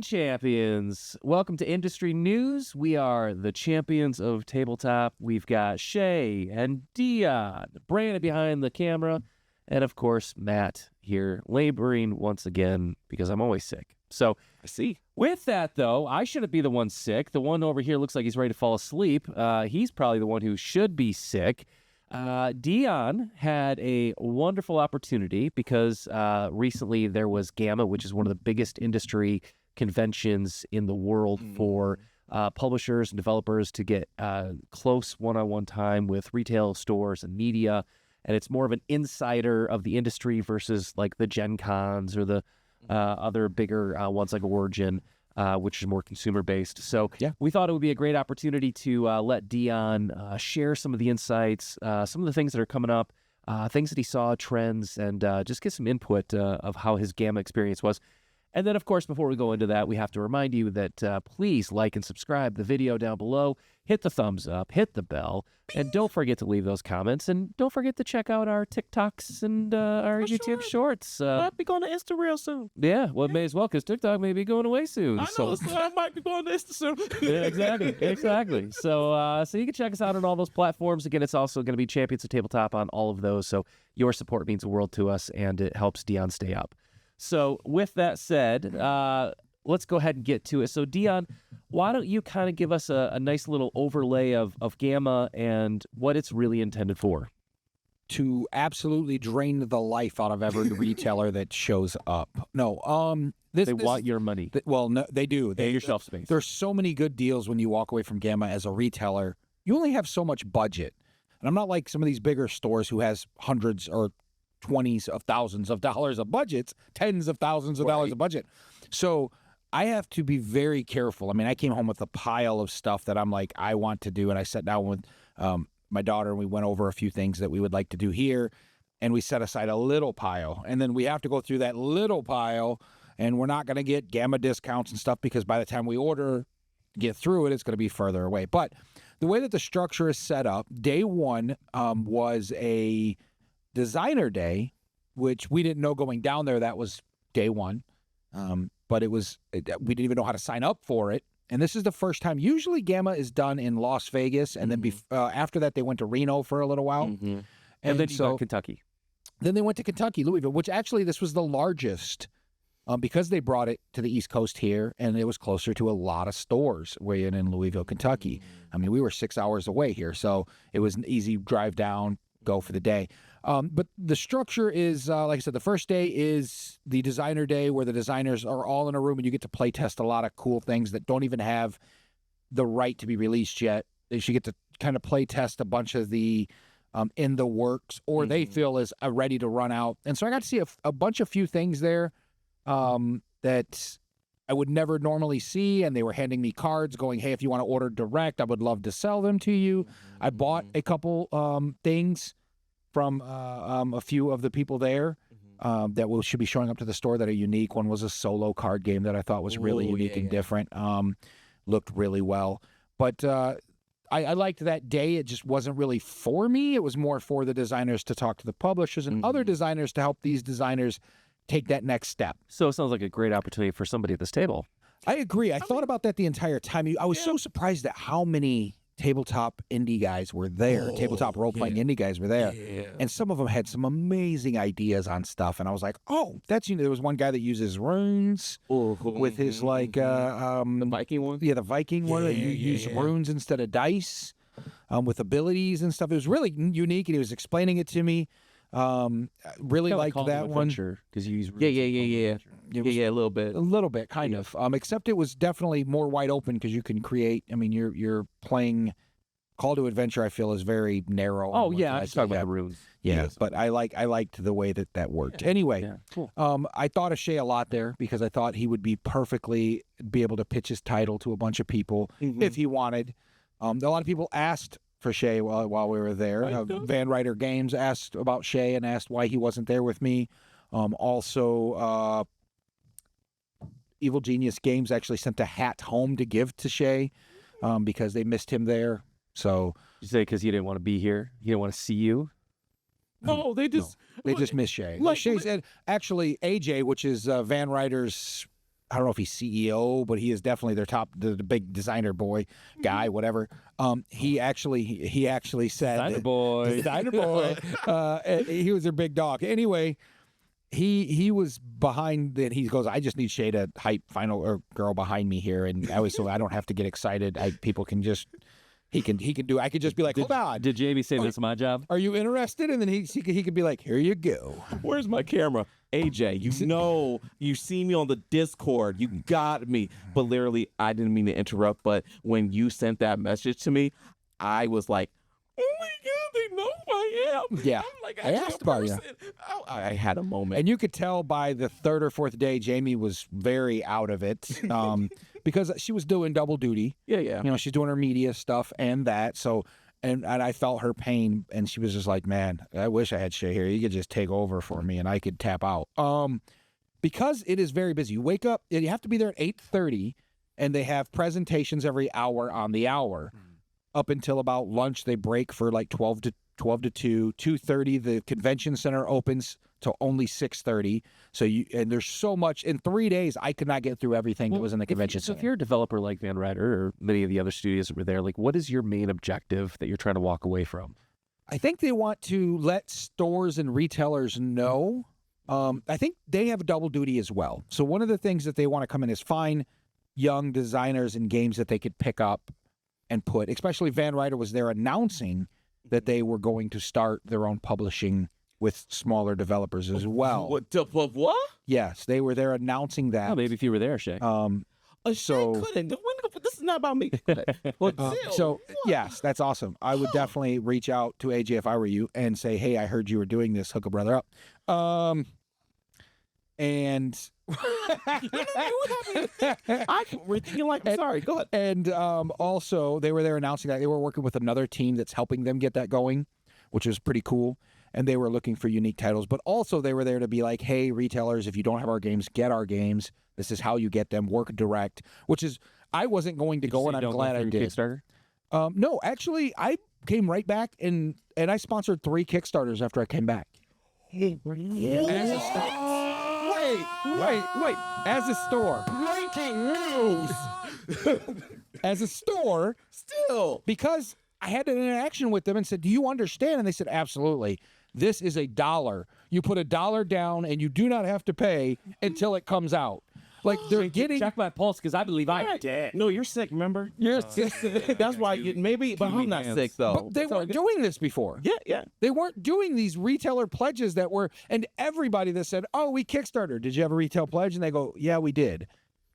morning, champions. Welcome to Industry News. We are the champions of tabletop. We've got Shay and Deon, Brandon behind the camera, and of course, Matt here laboring once again because I'm always sick. So I see. With that, though, I shouldn't be the one sick. The one over here looks like he's ready to fall asleep. He's probably the one who should be sick. Deon had a wonderful opportunity because recently there was GAMA, which is one of the biggest industry conventions in the world for publishers and developers to get close one-on-one time with retail stores and media. And it's more of an insider of the industry versus like the Gen Cons or the other bigger ones like Origin, which is more consumer-based. So we thought it would be a great opportunity to let Deon share some of the insights, some of the things that are coming up, things that he saw, trends, and just get some input of how his GAMA experience was. And then, of course, before we go into that, we have to remind you that please like and subscribe the video down below, hit the thumbs up, hit the bell, and don't forget to leave those comments, and don't forget to check out our TikToks and our YouTube Shorts. Might be going to Insta real soon. Yeah, well, it may as well, because TikTok may be going away soon. I know, so I might be going to Insta soon. Yeah, exactly. So you can check us out on all those platforms. Again, it's also going to be Champions of Tabletop on all of those, so your support means the world to us, and it helps Deon stay up. So with that said, let's go ahead and get to it. So Deon, why don't you kind of give us a nice little overlay of GAMA and what it's really intended for? To absolutely drain the life out of every retailer that shows up. No, They want your money. Well, no, they do. They your shelf space. There's so many good deals when you walk away from GAMA as a retailer. You only have so much budget. And I'm not like some of these bigger stores who has hundreds or 20s of thousands of dollars of budgets, tens of thousands of dollars of budget. So I have to be very careful. I mean, I came home with a pile of stuff that I'm like, I want to do. And I sat down with my daughter and we went over a few things that we would like to do here. And we set aside a little pile. And then we have to go through that little pile. And we're not going to get GAMA discounts and stuff because by the time we get through it, it's going to be further away. But the way that the structure is set up, day one was a designer day, which we didn't know going down there that was day one, but we didn't even know how to sign up for it. And this is the first time. Usually GAMA is done in Las Vegas, and then after that they went to Reno for a little while, and then so Kentucky. Then they went to Kentucky, Louisville, which actually this was the largest because they brought it to the East Coast here, and it was closer to a lot of stores way in Louisville, Kentucky. I mean, we were 6 hours away here, so it was an easy drive down, go for the day. But the structure is, like I said, the first day is the designer day where the designers are all in a room and you get to play test a lot of cool things that don't even have the right to be released yet. They should get to kind of play test a bunch of the in the works or they feel is ready to run out. And so I got to see a few things there that I would never normally see. And they were handing me cards going, hey, if you want to order direct, I would love to sell them to you. I bought a couple things from a few of the people there that should be showing up to the store that are unique. One was a solo card game that I thought was really unique and different. Looked really well. But I liked that day. It just wasn't really for me. It was more for the designers to talk to the publishers and other designers to help these designers take that next step. So it sounds like a great opportunity for somebody at this table. I agree. I thought about that the entire time. I was so surprised at how many tabletop indie guys were there. Tabletop role-playing indie guys were there. And some of them had some amazing ideas on stuff. And I was like, oh, that's, there was one guy that uses runes with his like... the Viking one? Yeah, the Viking one. You use runes instead of dice with abilities and stuff. It was really unique, and he was explaining it to me. Really liked that one. Because you use runes. Yeah, a little bit. A little bit, kind of. Except it was definitely more wide open because you can create. I mean, you're playing Call to Adventure. I feel is very narrow. Oh yeah, I was talking about the runes. Yeah, but I liked the way that worked. Anyway, cool. I thought of Shay a lot there because I thought he would be able to pitch his title to a bunch of people if he wanted. A lot of people asked for Shay while we were there. Van Ryder Games asked about Shay and asked why he wasn't there with me. Also, Evil Genius Games actually sent a hat home to give to Shay because they missed him there. So you say because he didn't want to be here? He didn't want to see you? No, they just miss Shay. Shay said actually AJ, which is Van Ryder's I don't know if he's CEO, but he is definitely their top, the big designer boy guy, whatever. He actually said, Designer boy. he was their big dog. Anyway, he was behind it. He goes, I just need Shay to hype final or girl behind me here, and so I don't have to get excited. People can just. He can do. I could just be like, hold on. Did Jamie say that's my job? Are you interested? And then he could be like, here you go. Where's my camera? AJ, you see me on the Discord. You got me. But literally, I didn't mean to interrupt, but when you sent that message to me, I was like, oh my God, they know who I am. Yeah. I'm like, I asked about you. I had a moment. And you could tell by the third or fourth day, Jamie was very out of it because she was doing double duty. Yeah. You know, she's doing her media stuff and that. So, and I felt her pain, and she was just like, man, I wish I had Shay here. You could just take over for me and I could tap out. Because it is very busy. You wake up, you have to be there at 8:30, and they have presentations every hour on the hour. Up until about lunch, they break for like 12 to 2. 2:30, the convention center opens to only 6:30. So and there's so much. In 3 days, I could not get through everything that was in the convention So center. if you're a developer like Van Ryder or many of the other studios that were there, like what is your main objective that you're trying to walk away from? I think they want to let stores and retailers know. I think they have double duty as well. So one of the things that they want to come in is find young designers and games that they could pick up and put, especially Van Ryder was there announcing that they were going to start their own publishing with smaller developers as well. What? Yes, they were there announcing that. Oh, maybe if you were there, Shay. So couldn't. This is not about me. so yes, that's awesome. I would definitely reach out to AJ if I were you and say, hey, I heard you were doing this. Hook a brother up. And We're thinking like, sorry, go ahead. And also, they were there announcing that they were working with another team that's helping them get that going, which is pretty cool. And they were looking for unique titles. But also, they were there to be like, hey, retailers, if you don't have our games, get our games. This is how you get them. Work direct, which is, I wasn't going to go, and I'm glad I did. Kickstarter? No, actually, I came right back, and I sponsored 3 Kickstarters after I came back. Wait. As a store. Breaking news. As a store. Still. Because I had an interaction with them and said, do you understand? And they said, absolutely. This is $1. You put $1 down and you do not have to pay until it comes out. Like they're getting. Check my pulse because I believe I'm dead. No, you're sick, remember? You're sick. That's why maybe, but I'm not sick though. But they weren't doing this before. Yeah. They weren't doing these retailer pledges that were, and everybody that said, oh, we Kickstarter. Did you have a retail pledge? And they go, yeah, we did.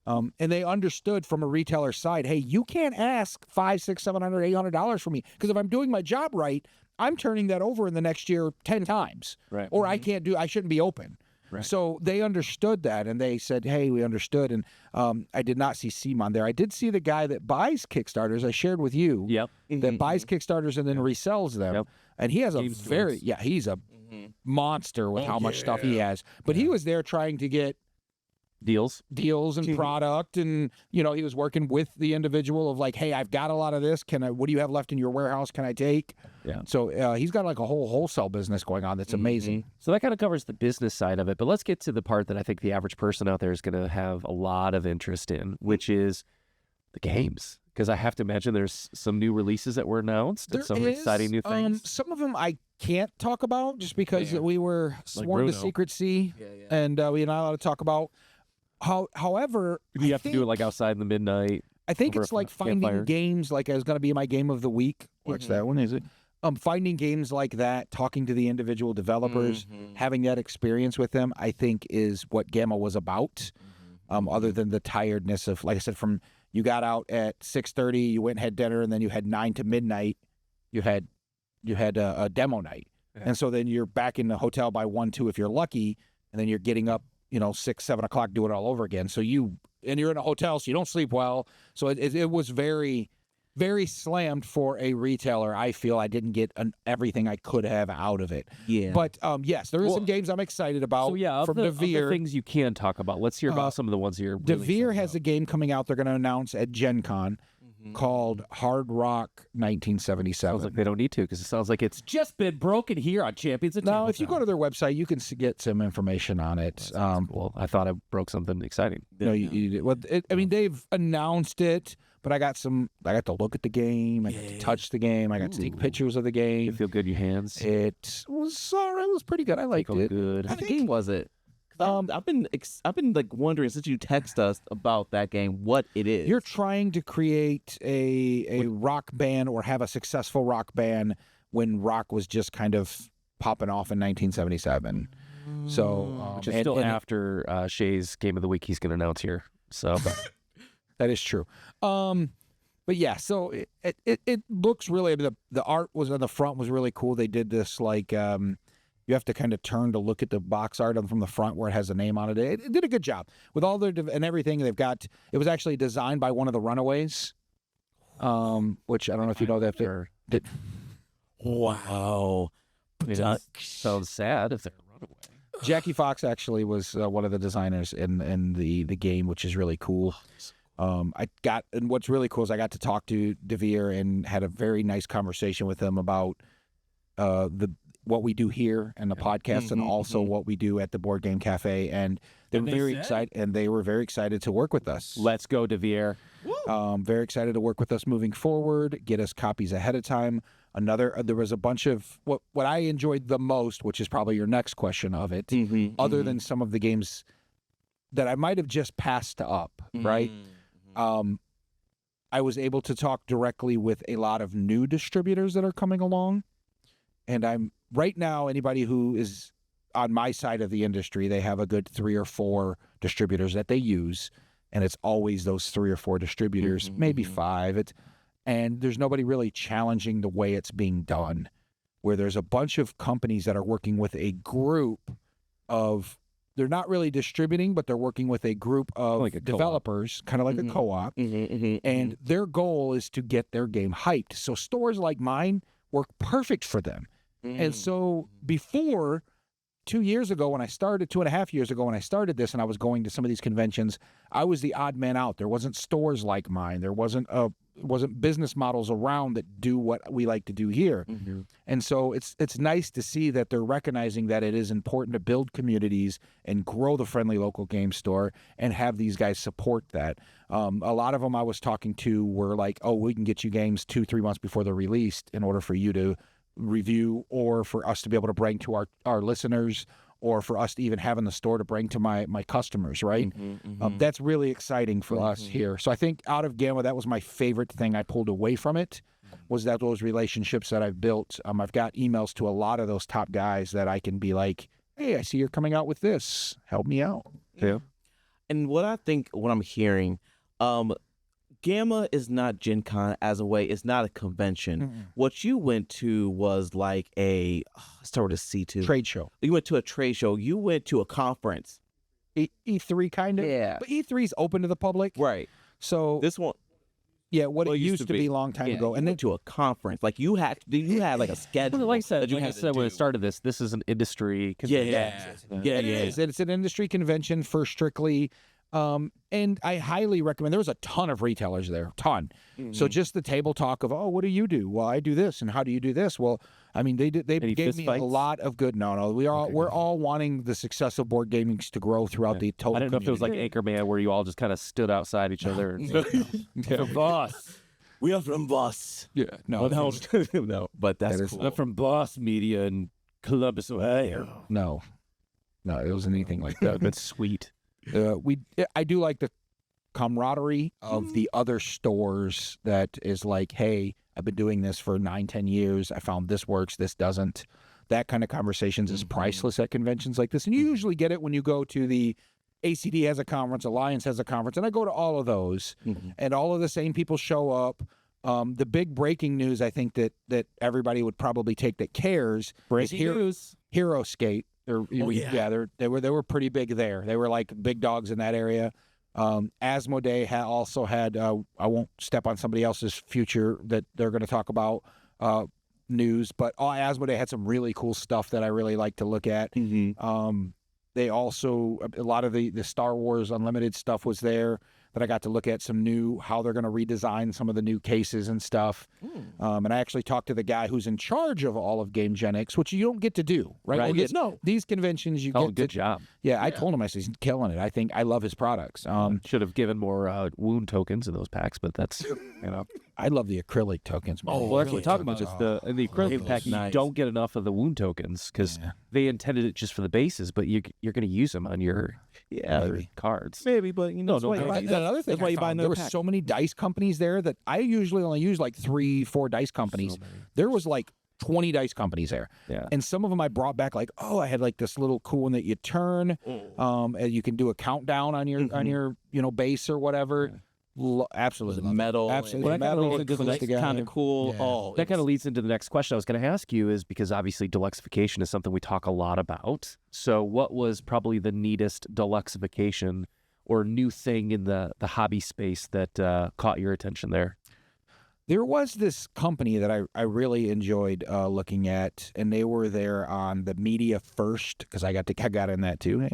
And they understood from a retailer side, hey, you can't ask $500, $600, $700, $800 from me because if I'm doing my job right, I'm turning that over in the next year 10 times. Right. Or I shouldn't be open. Right. So they understood that, and they said, hey, we understood. And I did not see Simon there. I did see the guy that buys Kickstarters. I shared with you. Yep. That buys Kickstarters and then resells them. Yep. And he has James he's a monster with how much stuff he has. But he was there trying to get Deals and product, and he was working with the individual of like, hey, I've got a lot of this. What do you have left in your warehouse? Can I take? Yeah. So he's got like a whole wholesale business going on that's amazing. So that kind of covers the business side of it. But let's get to the part that I think the average person out there is going to have a lot of interest in, which is the games. Because I have to imagine there's some new releases that were announced and some exciting new things. Some of them I can't talk about just because we were sworn to secrecy, and we're not allowed to talk about. However, you have to do it like outside in the midnight. I think over it's a like finding campfire. games like it's going to be my game of the week. What's that one? Is it? Finding games like that, talking to the individual developers, having that experience with them, I think is what GAMA was about. Other than the tiredness of, like I said, from you got out at 6:30, you went and had dinner, and then you had 9 to midnight. You had a demo night, and so then you're back in the hotel by 1, 2 if you're lucky, and then you're getting up 6, 7 o'clock, do it all over again. So you're in a hotel, so you don't sleep well. So it was very, very slammed for a retailer. I feel I didn't get everything I could have out of it. Yeah. But yes, there are some games I'm excited about. So yeah, from of the Devere. things you can talk about, let's hear about some of the ones you're really Devere excited has a game coming out they're going to announce at Gen Con. called Hard Rock 1977. Sounds like they don't need to because it sounds like it's just been broken here on Champions of Now, if you Tabletop. go to their website, you can get some information on it. Well, I thought I broke something exciting. No, you did. Well, I mean, they've announced it, but I got to look at the game. I got to touch the game. I got to take pictures of the You game. feel good in your hands? It was all right. It was pretty good. I liked Feel it. good. What kind of game was it? I've been like wondering since you text us about that game what it is. You're trying to create a rock band or have a successful rock band when rock was just kind of popping off in 1977. So, Which is still after Shay's Game of the Week he's going to announce here. So that is true. But yeah, so it looks really. I mean, the art was on the front was really cool. They did this like you have to kind of turn to look at the box art from the front where it has a name on it. It did a good job with all their and everything they've got. It was actually designed by one of the Runaways, which I don't know if you know that. Wow. it sounds sad if they're a runaway. Jackie Fox actually was one of the designers in the game, which is really cool. And what's really cool is I got to talk to DeVere and had a very nice conversation with him about what we do here and the podcast, and also what we do at the Board Game Cafe. And they were very excited, and they were very excited to work with us. Let's go, DeVere. Very excited to work with us moving forward. Get us copies ahead of time. There was a bunch of what I enjoyed the most, which is probably your next question of it. Other than some of the games that I might have just passed up, right? I was able to talk directly with a lot of new distributors that are coming along. And I'm right now, anybody who is on my side of the industry, they have a good 3 or 4 distributors that they use. And it's always those 3 or 4 distributors, maybe 5. And there's nobody really challenging the way it's being done, where there's a bunch of companies that are working with a group of, they're not really distributing, but they're working with a group of Like a developers, kind of like a co-op. And their goal is to get their game hyped. So stores like mine work perfect for them. And so before 2 years ago when I started, 2.5 years ago when I started this and I was going to some of these conventions, I was the odd man out. There wasn't stores like mine. There wasn't business models around that do what we like to do here. And so it's nice to see that they're recognizing that it is important to build communities and grow the friendly local game store and have these guys support that. A lot of them I was talking to were like, oh, we can get you games 2-3 months before they're released in order for you to review, or for us to be able to bring to our listeners, or for us to even have in the store to bring to my customers, right? That's really exciting for us here. So I think out of GAMA, that was my favorite thing I pulled away from it, was that those relationships that I've built. I've got emails to a lot of those top guys that I can be like, hey, I see you're coming out with this. Help me out. Yeah. And what I'm hearing, GAMA is not Gen Con as a way. It's not a convention. What you went to was like start with a C too. Trade show. You went to a trade show. You went to a conference. E3 kind of. Yeah. But E3 is open to the public. Right. So This one. yeah, what it used to be a long time ago. And then to a conference. Like you had like a schedule. Like I said, that you like I had to said when do. it started this is an industry. Yeah. It is. It's an industry convention for strictly, and I highly recommend. There was a ton of retailers there, ton. So just the table talk of, oh, what do you do? Well, I do this, and how do you do this? Well, I mean, they Any gave fist me fights? a lot of good. No, we're all wanting the success of board gaming to grow throughout the total. I didn't know if it was like community. Anchorman where you all just kind of stood outside each other. And, Voss. We are from Voss. Yeah, no, No, but that's That is- cool. I'm from Voss Media in Columbus, Ohio. no, it wasn't anything like that. That's sweet. I do like the camaraderie of the other stores that is like, hey, I've been doing this for 9-10 years. I found this works, this doesn't. That kind of conversations is priceless at conventions like this. And you usually get it when you go to the ACD has a conference, Alliance has a conference, and I go to all of those, and all of the same people show up. The big breaking news, I think that everybody would probably take that cares, is Hero Skate. They were pretty big there. They were like big dogs in that area. Asmodee also had, I won't step on somebody else's future that they're going to talk about news, but Asmodee had some really cool stuff that I really like to look at. They also, a lot of the Star Wars Unlimited stuff was there. that I got to look at some new, how they're going to redesign some of the new cases and stuff. And I actually talked to the guy who's in charge of all of GameGenix, which you don't get to do, right? Right. These conventions you get Good to, job. Yeah, I told him, I said, he's killing it. I love his products. Should have given more wound tokens in those packs, but that's, I love the acrylic tokens. Man. well, that's what we're talking about. Is in the acrylic pack, you don't get enough of the wound tokens because they intended it just for the bases, but you're going to use them on your cards. Maybe, but that's why Another thing, that's why you buy there another were pack. so many dice companies there that I usually only use like 3-4 dice companies. There was like 20 dice companies there. Yeah. And some of them I brought back like, I had like this little cool one that you turn, and you can do a countdown on your base or whatever. Absolutely love it. Metal. Absolutely. Well, that kinda metal. leads into the glues together. kind of cool. Yeah. Oh, That kind of leads into the next question I was going to ask you is because obviously deluxification is something we talk a lot about. So what was probably the neatest deluxification or new thing in the hobby space that caught your attention there? There was this company that I really enjoyed looking at, and they were there on the Media First, because I got in that too,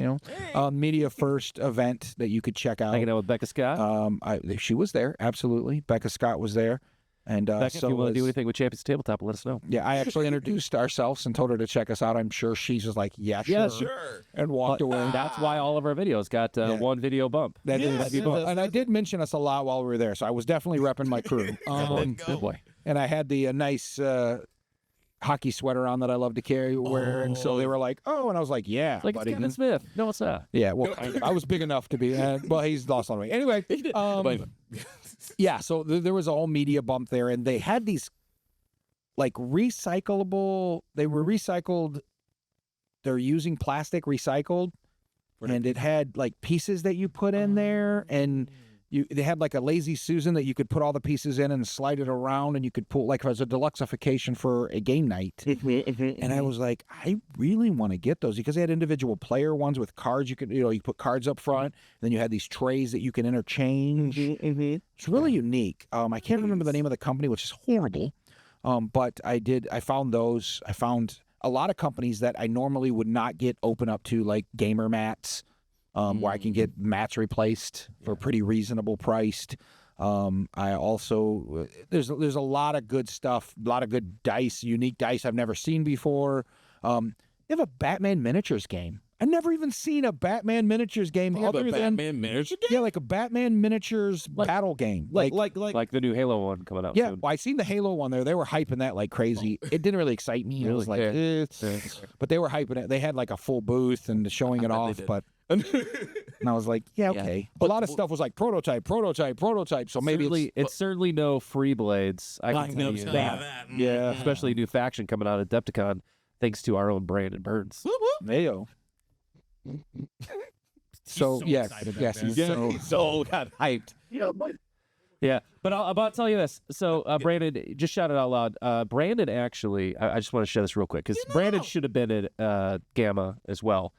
Media First event that you could check out. Hanging out with Becca Scott? She was there, absolutely. Becca Scott was there. And Becca, so if you want to do was- anything with Champions Tabletop, let us know. Yeah, I actually introduced ourselves and told her to check us out. I'm sure she's just like, yeah, sure. And walked away. That's why all of our videos got one video bump. That is, and I did mention us a lot while we were there, so I was definitely repping my crew. Good boy. And I had the nice hockey sweater on that I love to wear, and so they were like, "Oh," and I was like, "Yeah, Like buddy." it's Kevin Smith. No, it's not. Yeah, well, I was big enough to be. Well, he's lost on me. Anyway, yeah. So there was a whole media bump there, and they had these like recyclable. They were recycled. They're using plastic recycled, and it had like pieces that you put in there, and they had like a Lazy Susan that you could put all the pieces in and slide it around, and you could pull like as a deluxification for a game night. And I was like, I really want to get those because they had individual player ones with cards. You could, you put cards up front, and then you had these trays that you can interchange. It's really unique. I can't remember the name of the company, which is horrible. But I found those. I found a lot of companies that I normally would not get open up to, like gamer mats. Where I can get mats replaced for pretty reasonable priced. I also there's a lot of good stuff, a lot of good dice, unique dice I've never seen before. They have a Batman miniatures game. I've never even seen a Batman miniatures game other than Batman miniature game. yeah, like a Batman miniatures battle game. Like Like the new Halo one coming out yeah, soon. well, I seen the Halo one there. They were hyping that like crazy. It didn't really excite me. It was like, but they were hyping it. They had like a full booth and showing it off. But and I was like, yeah, okay. A lot of stuff was like prototype. So maybe It's certainly no free blades. I can tell you that. yeah, Especially a new faction coming out of Adepticon, thanks to our own Brandon Burns. Mayo. So yes, so got hyped. Yeah, but I'll about to tell you this. So Brandon, just shout it out loud. Brandon actually, I just want to share this real quick because Brandon should have been at GAMA as well.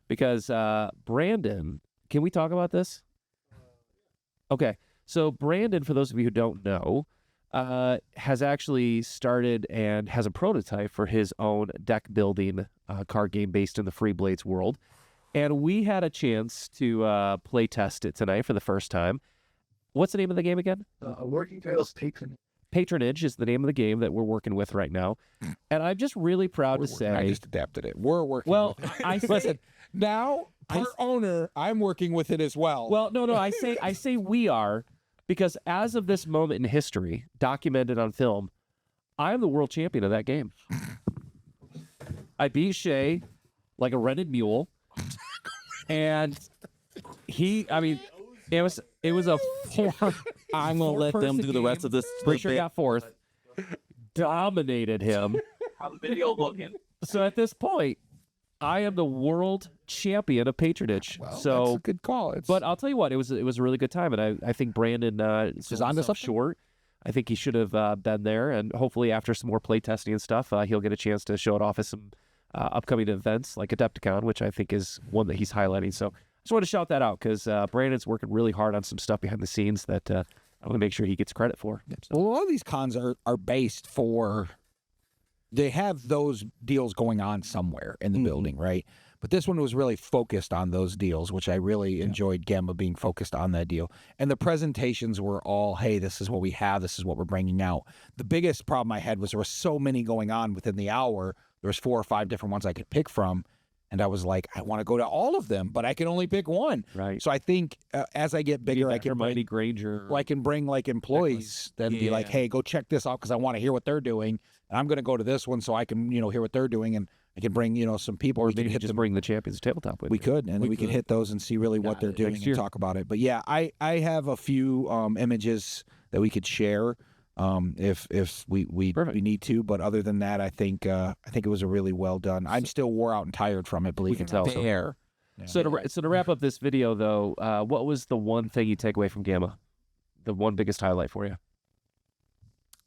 Because Brandon, can we talk about this? Okay, so Brandon, for those of you who don't know, has actually started and has a prototype for his own deck building card game based in the Free Blades world. And we had a chance to play test it tonight for the first time. What's the name of the game again? Working Titles Patronage. Patronage is the name of the game that we're working with right now. And I'm just really proud to say... I just adapted it. We're working. Well, with it. I say, listen now. Per owner, I'm working with it as well. Well, no. I say we are because as of this moment in history, documented on film, I am the world champion of that game. I beat Shay like a rented mule, and it was a four. I'm gonna let them do the rest of this. Pretty sure got fourth. Dominated him. How the video looking? So at this point, I am the world champion of patronage. Well, so that's a good call. But I'll tell you what, it was a really good time, and I think Brandon is onto something? short. I think he should have been there, and hopefully after some more play testing and stuff, he'll get a chance to show it off at some upcoming events like Adepticon, which I think is one that he's highlighting. So I just want to shout that out because Brandon's working really hard on some stuff behind the scenes that I want to make sure he gets credit for. Well, a lot of these cons are based for. They have those deals going on somewhere in the building, right? But this one was really focused on those deals, which I really enjoyed GAMA being focused on that deal. And the presentations were all, hey, this is what we have. This is what we're bringing out. The biggest problem I had was there were so many going on within the hour. There was 4 or 5 different ones I could pick from. And I was like, I want to go to all of them, but I can only pick one. Right. So I think as I get bigger, I can Hermione Granger. well, I can bring like employees then be like, hey, go check this out because I want to hear what they're doing. And I'm going to go to this one so I can, hear what they're doing. And I can bring, some people. Or maybe just bring the Champions of Tabletop with We me. could, and we could hit those and see really what they're doing next and year. talk about it. But yeah, I have a few images that we could share if we need to. But other than that, I think it was a really well done. I'm still wore out and tired from it. Believe can it or not. tell. Fair. Yeah. So to wrap up this video, though, what was the one thing you take away from GAMA? The one biggest highlight for you?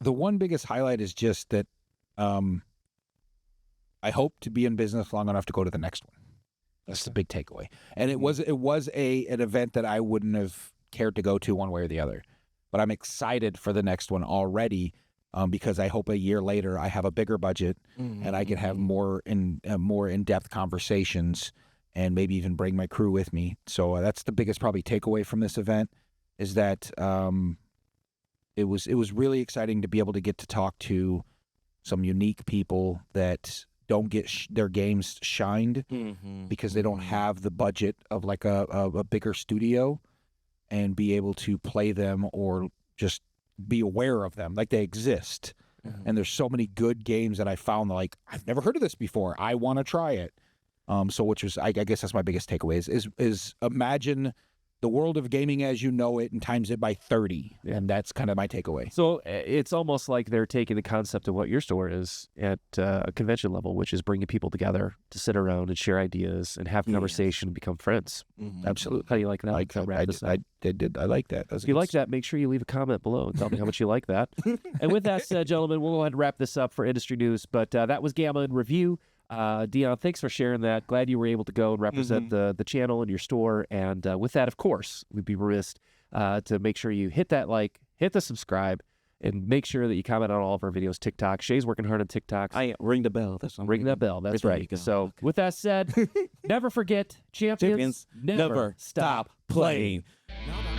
The one biggest highlight is just that I hope to be in business long enough to go to the next one. That's the big takeaway. And it was an event that I wouldn't have cared to go to one way or the other. But I'm excited for the next one already because I hope a year later I have a bigger budget and I can have more in-depth conversations and maybe even bring my crew with me. So that's the biggest probably takeaway from this event is that it was really exciting to be able to get to talk to some unique people that don't get their games shined because they don't have the budget of like a bigger studio and be able to play them or just be aware of them like they exist. And there's so many good games that I found like I've never heard of this before. I want to try it. So which was I guess that's my biggest takeaway is imagine the world of gaming as you know it and times it by 30. And that's kind of my takeaway. So it's almost like they're taking the concept of what your store is at a convention level, which is bringing people together to sit around and share ideas and have conversation and become friends. Absolutely. How do you like that? I like that. If you like that, make sure you leave a comment below and tell me how much you like that. And with that said, gentlemen, we'll go ahead and wrap this up for industry news. But that was GAMA in review. Deon, thanks for sharing that. Glad you were able to go and represent the channel and your store. And with that, of course, we'd be remiss to make sure you hit that like, hit the subscribe, and make sure that you comment on all of our videos. TikTok. Shay's working hard on TikTok. Ring the bell. Ring that bell. That's There right. you go. So with that said, never forget, champions Never stop playing. Now